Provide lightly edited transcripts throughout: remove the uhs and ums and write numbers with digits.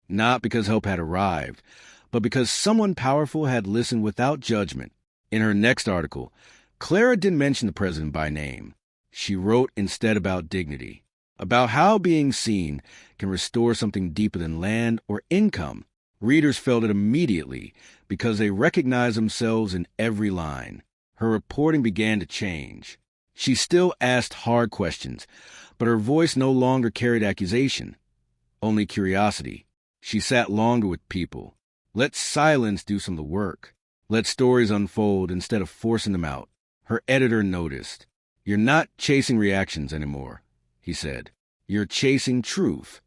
not because help had arrived, but because someone powerful had listened without judgment. In her next article, Clara didn't mention the president by name. She wrote instead about dignity, about how being seen can restore something deeper than land or income. Readers felt it immediately because they recognized themselves in every line. Her reporting began to change. She still asked hard questions, but her voice no longer carried accusation, only curiosity. She sat longer with people. Let silence do some of the work. Let stories unfold instead of forcing them out. Her editor noticed. "You're not chasing reactions anymore," he said. "You're chasing truth."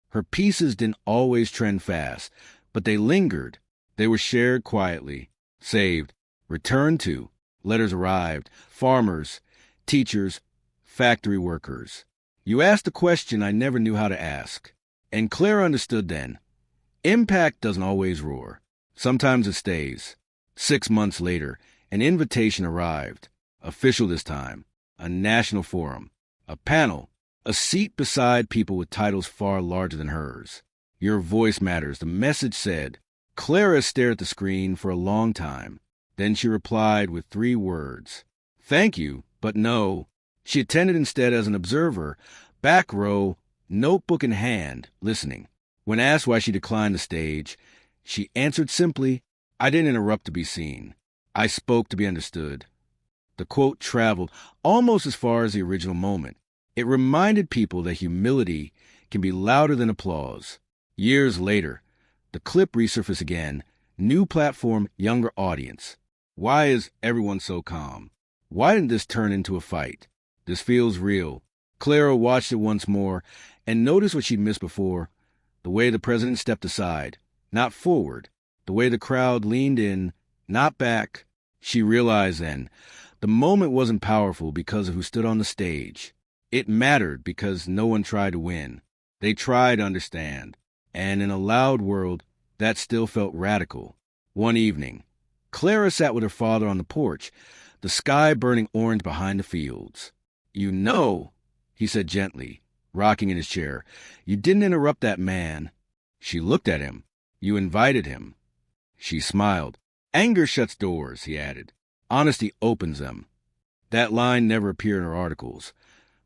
Her pieces didn't always trend fast, but they lingered. They were shared quietly, saved, returned to. Letters arrived. Farmers, teachers, factory workers. You asked a question I never knew how to ask. And Clara understood then. Impact doesn't always roar. Sometimes it stays. 6 months later, an invitation arrived. Official this time. A national forum. A panel. A seat beside people with titles far larger than hers. "Your voice matters," the message said. Clara stared at the screen for a long time. Then she replied with 3 words. "Thank you, but no." She attended instead as an observer, back row, notebook in hand, listening. When asked why she declined the stage, she answered simply, "I didn't interrupt to be seen. I spoke to be understood." The quote traveled almost as far as the original moment. It reminded people that humility can be louder than applause. Years later, the clip resurfaced again. New platform, younger audience. Why is everyone so calm? Why didn't this turn into a fight? This feels real. Clara watched it once more and noticed what she'd missed before. The way the president stepped aside, not forward. The way the crowd leaned in, not back. She realized then, the moment wasn't powerful because of who stood on the stage. It mattered because no one tried to win. They tried to understand. And in a loud world, that still felt radical. One evening, Clara sat with her father on the porch, the sky burning orange behind the fields. "You know," he said gently, rocking in his chair, "you didn't interrupt that man." She looked at him. "You invited him." She smiled. "Anger shuts doors," he added. "Honesty opens them." That line never appeared in her articles,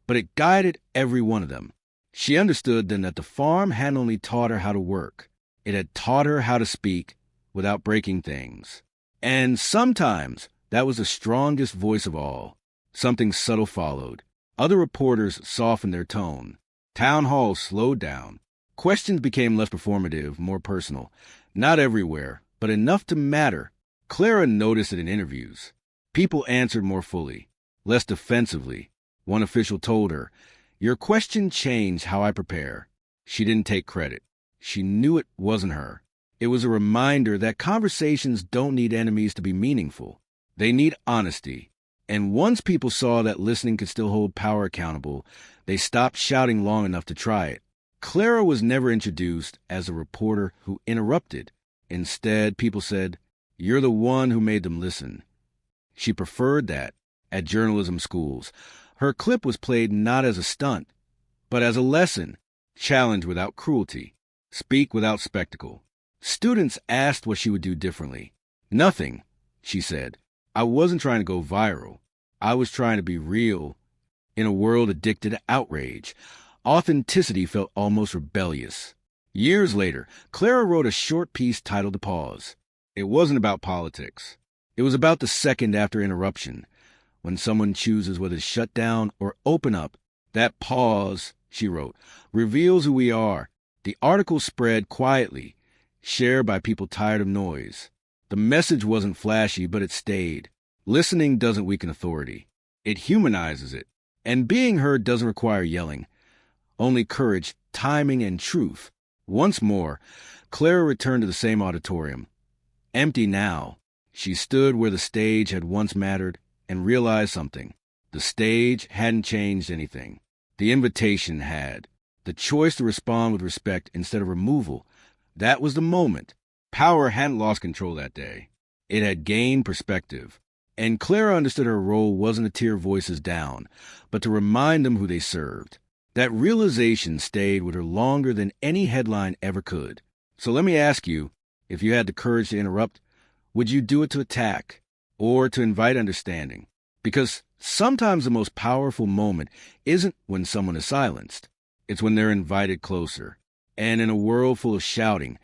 but it guided every one of them. She understood then that the farm hadn't only taught her how to work, it had taught her how to speak without breaking things. And sometimes that was the strongest voice of all. Something subtle followed. Other reporters softened their tone. Town halls slowed down. Questions became less performative, more personal. Not everywhere, but enough to matter. Clara noticed it in interviews. People answered more fully, less defensively. One official told her, "Your question changed how I prepare." She didn't take credit. She knew it wasn't her. It was a reminder that conversations don't need enemies to be meaningful. They need honesty. And once people saw that listening could still hold power accountable, they stopped shouting long enough to try it. Clara was never introduced as a reporter who interrupted. Instead, people said, "You're the one who made them listen." She preferred that. At journalism schools, her clip was played not as a stunt, but as a lesson. Challenge without cruelty. Speak without spectacle. Students asked what she would do differently. "Nothing," she said. "I wasn't trying to go viral. I was trying to be real." In a world addicted to outrage, authenticity felt almost rebellious. Years later, Clara wrote a short piece titled "The Pause." It wasn't about politics. It was about the second after interruption, when someone chooses whether to shut down or open up. That pause, she wrote, reveals who we are. The article spread quietly, shared by people tired of noise. The message wasn't flashy, but it stayed. Listening doesn't weaken authority. It humanizes it. And being heard doesn't require yelling. Only courage, timing, and truth. Once more, Clara returned to the same auditorium. Empty now. She stood where the stage had once mattered and realized something. The stage hadn't changed anything. The invitation had. The choice to respond with respect instead of removal. That was the moment. Power hadn't lost control that day. It had gained perspective. And Clara understood her role wasn't to tear voices down, but to remind them who they served. That realization stayed with her longer than any headline ever could. So let me ask you, if you had the courage to interrupt, would you do it to attack or to invite understanding? Because sometimes the most powerful moment isn't when someone is silenced. It's when they're invited closer. And in a world full of shouting,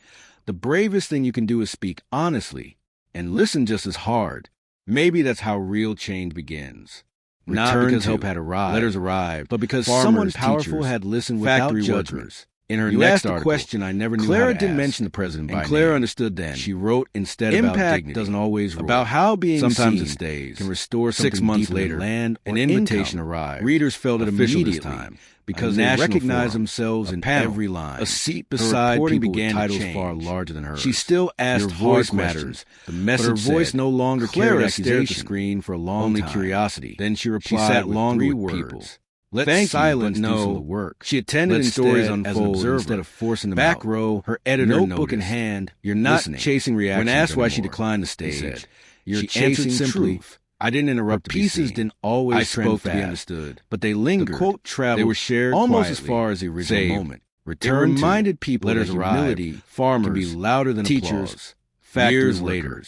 the bravest thing you can do is speak honestly and listen just as hard. Maybe that's how real change begins. Not because help had arrived, letters arrived, but because someone powerful had listened without judgment. In her next article, question I never knew Clara didn't mention the president by name. Clara understood then. She wrote instead about dignity. Doesn't always rule. About how being sometimes it stays can restore 6 months later. Land an invitation arrived. Readers felt it immediately time because they recognized themselves in every line. A seat beside people with titles far larger than hers. She still asked voice matters. The message but her voice no longer carried accusation. Stared at the screen for a long time. Only curiosity. Then she replied. She sat longer with people. Let silence know the work. She attended stories unfold as an instead of forcing them back out. Row, her editor notebook in hand. You're not listening. Chasing reactions. When asked why she declined the stage, said, you're chasing simply. Truth. I didn't interrupt. Her pieces didn't always spoke to be understood, but they lingered. The quote traveled. They were shared almost quietly, as far as the original moment. Returned it reminded people letters that humility, farmers can be louder than teachers. Applause. Years later.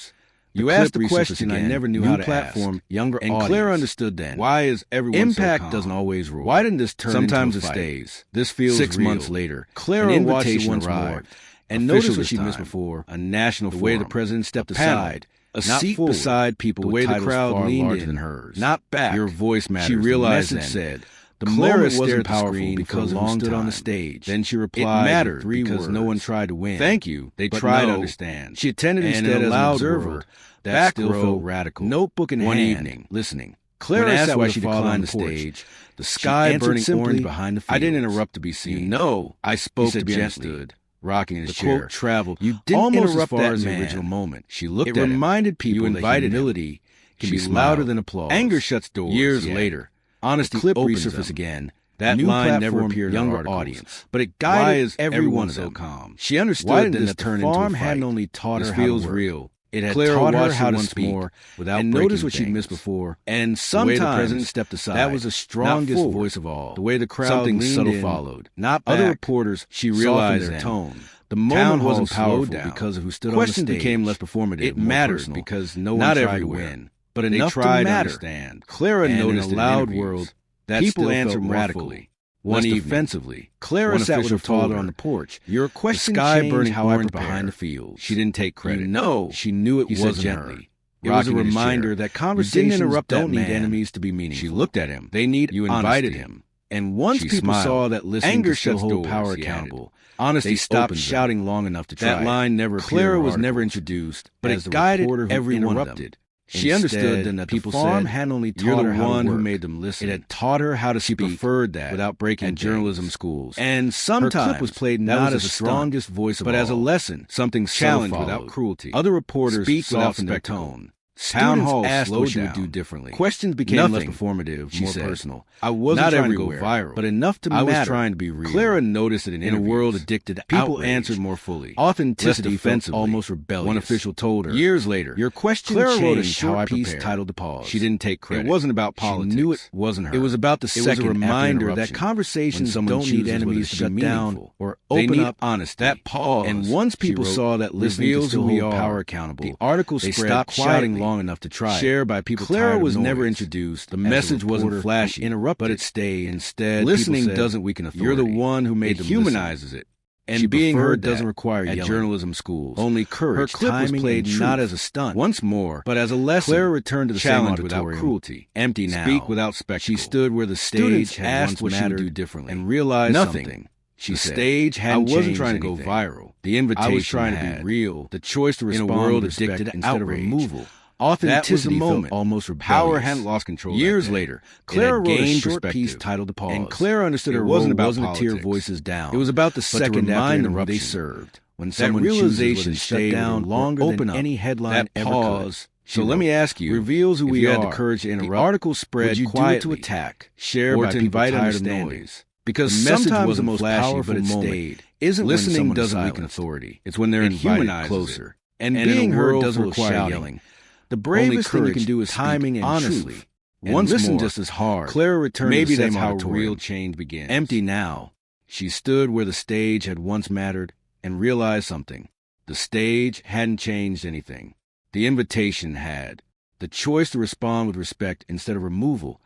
You asked the question again, I never knew how to platform, ask. Younger and audience. Clara understood then. Why is everyone impact so doesn't always rule? Why didn't this turn sometimes into a fight? Stays. This feels 6 months later. Clara watched it once more and noticed what she missed before. A national the way the president stepped aside. A seat forward. Beside people the way the crowd leaned in than hers. Not back. Your voice matters. She realized the message said. The Clara wasn't powerful because long stood on the stage. Then she replied, "It mattered because no one tried to win. Thank you." They tried to understand. She attended instead as an observer. That still felt radical. Notebook in one evening, listening. Clara asked why she declined the stage. The sky burning orange behind the fields. I didn't interrupt to be seen. No, I spoke to be understood. Rocking in his chair. The quote traveled. You didn't almost interrupt as far as the original moment. She looked at him. It reminded people that humility can be louder than applause. Anger shuts doors. Years later, honesty clip resurfaced again. That line never appeared in younger audience, but it guided everyone so calm. She understood that the farm hadn't only taught her how to work. Real. It had taught her how to speak more without and notice what she'd missed before. And sometimes the way the president stepped aside, that was the strongest voice of all. The way the crowd something subtle followed, not back. Other reporters. She realized their tone. The moment wasn't powerful because of who stood on the stage. Became less performative. It mattered because no one tried to win, but enough to understand. Clara noticed in a loud world that people answered radically. One defensively. Clara sat with her father on the porch. Your question changed how I prepared behind the field. She didn't take credit. No, she knew it wasn't gently. It was a reminder that conversations don't need enemies to be meaningful. She looked at him. They need you invited him. And once people saw that listening could still hold power accountable, honesty stopped shouting long enough to try. That line never appeared. Clara was never introduced, but it guided everyone interrupted. She understood then that people the farm had only taught her one who made them listen. It had taught her how to speak. She preferred that without breaking journalism schools. And sometimes her clip was played not as the strongest voice of all, but as a lesson, something challenged without cruelty. Other reporters speak without their tone. Town halls asked what she would do differently. Questions became less performative, more personal. I wasn't trying to go viral, but enough to matter. I was trying to be real. Clara noticed that in a world addicted to people outrage, answered more fully. Authenticity felt almost rebellious. One official told her. Years later, your question Clara wrote a short piece titled "The Pause." She didn't take credit. It wasn't about politics. She knew it wasn't her. It was about the second reminder that conversations don't need enemies to shut down or open up honesty. That pause. And once people saw that listening could still hold power accountable, the article spread shouting long enough to try. Shared by people. Clara was never introduced. The message wasn't flashy, but it stayed. Instead, listening doesn't weaken authority. You're the one who made them humanizes it. And being heard doesn't require yelling. At journalism schools. Only courage. Her clip was played not as a stunt. Once more, but as a lesson. Clara returned to the challenge without cruelty. Empty now. Speak without spectacle. She stood where the stage had once what she would do differently and realized nothing. The stage hadn't changed. I wasn't trying to go viral. The invitation I was trying to be real. The choice to respond in a world addicted to instead of removal. Authenticity felt almost rebellious. Power hadn't lost control. Years later, Clara wrote a short piece titled "The Pause," and Clara understood her wasn't about to tear voices down. It was about the second after they served. When someone realization shut down longer than any headline ever could. So let me ask you: reveals who we are. If you had the courage to interrupt, the article spread quietly to attack, share or to invite understanding. Because sometimes the most powerful moment isn't listening doesn't weaken authority. It's when they're invited closer, and being heard doesn't require yelling. The bravest thing you can do is timing and honestly. Once listen just as hard. Clara returned. Maybe that's how real change begins. Empty now. She stood where the stage had once mattered and realized something. The stage hadn't changed anything. The invitation had. The choice to respond with respect instead of removal.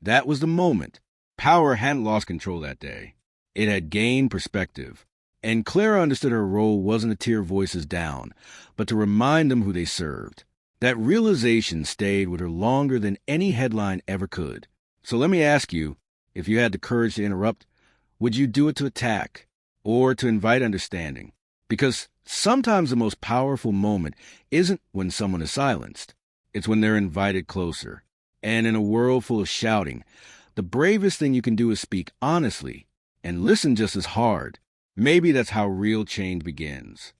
That was the moment. Power hadn't lost control that day. It had gained perspective. And Clara understood her role wasn't to tear voices down, but to remind them who they served. That realization stayed with her longer than any headline ever could. So let me ask you, if you had the courage to interrupt, would you do it to attack or to invite understanding? Because sometimes the most powerful moment isn't when someone is silenced. It's when they're invited closer. And in a world full of shouting, the bravest thing you can do is speak honestly and listen just as hard. Maybe that's how real change begins.